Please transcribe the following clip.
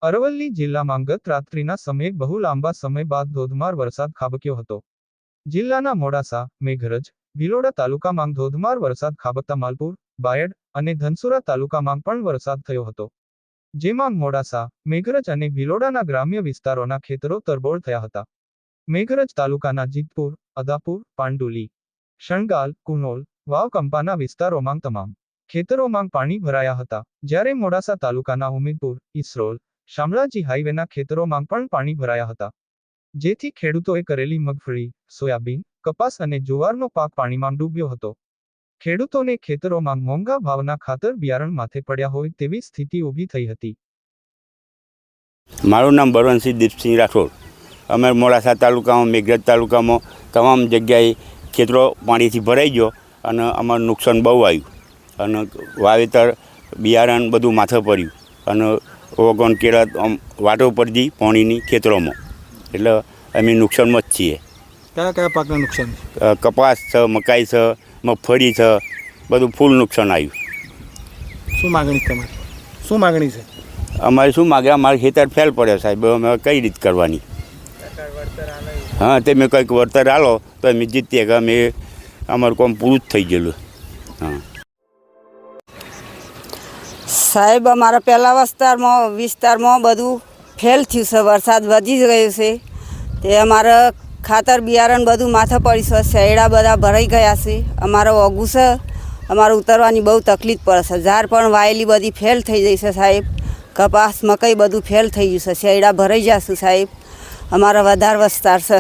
અરવલ્લી જિલ્લામાં ગત રાત્રિના સમયે બહુ લાંબા સમય બાદ ધોધમાર વરસાદ ખાબક્યો હતો। જિલ્લાના મોડાસા, મેઘરજ, ભિલોડા તાલુકામાં ધોધમાર વરસાદ ખાબકતા માલપુર, બાયડ અને ધનસુરા તાલુકામાં પણ વરસાદ થયો હતો, જેમાં મોડાસા, મેઘરજ અને ભિલોડાના ગ્રામ્ય વિસ્તારોના ખેતરો તરબોળ થયા હતા। મેઘરજ તાલુકાના જીતપુર, અદાપુર, પાંડુલી, શણગાલ, કુનોલ, વાવ કંપાના વિસ્તારોમાં તમામ ખેતરોમાં પાણી ભરાયા હતા, જ્યારે મોડાસા તાલુકાના ઉમેદપુર, ઈસરોલ, શામળાજી હાઈવેના ખેતરોમાં પણ પાણી ભરાયા હતા, જેથી ખેડૂતોએ કરેલી મગફળી, સોયાબીન, કપાસ અને જુવારનો પાક પાણીમાં ડૂબ્યો હતો। ખેડૂતોને ખેતરોમાં મોંઘા ભાવના ખાતર બિયારણ માથે પડ્યા હોય તેવી સ્થિતિ ઊભી થઈ હતી। મારું નામ બળવંતસિંહ દીપસિંહ રાઠોડ। અમે મોડાસા તાલુકામાં, મેઘરજ તાલુકામાં તમામ જગ્યાએ ખેતરો પાણીથી ભરાઈ ગયો અને અમારું નુકસાન બહુ આવ્યું અને વાવેતર બિયારણ બધું માથે પડ્યું અને ઓગણ કેળા વાટો પડતી પાણીની ખેતરોમાં, એટલે અમે નુકસાનમાં જ છીએ। કયા કયા પાકના નુકસાન? કપાસ છે, મકાઈ છે, મગફળી છે, બધું ફૂલ નુકસાન આવ્યું। શું માગણી તમારી? શું માગણી છે અમારે? શું માગે? અમારે ખેતર ફેલ પડ્યો સાહેબ, અમે કઈ રીત કરવાની? હા, તમે કંઈક વળતર આલો તો અમે જીતીએ કે અમે અમારું કામ પૂરું જ થઈ ગયેલું। હા સાહેબ, અમારા પહેલા વિસ્તારમાં બધું ફેલ થયું છે, વરસાદ વધી ગયો છે, તે અમારે ખાતર બિયારણ બધું માથે પડ્યું છે, શેરડા બધા ભરાઈ ગયા છે, અમારો ઓગું છે, અમારે ઉતરવાની બહુ તકલીફ પડે છે, ઝાડ પણ વાયેલી બધી ફેલ થઈ ગઈ છે સાહેબ, કપાસ, મકાઈ બધું ફેલ થઈ ગયું છે, શેરડા ભરાઈ જશે સાહેબ, અમારા વધારે વિસ્તાર છે।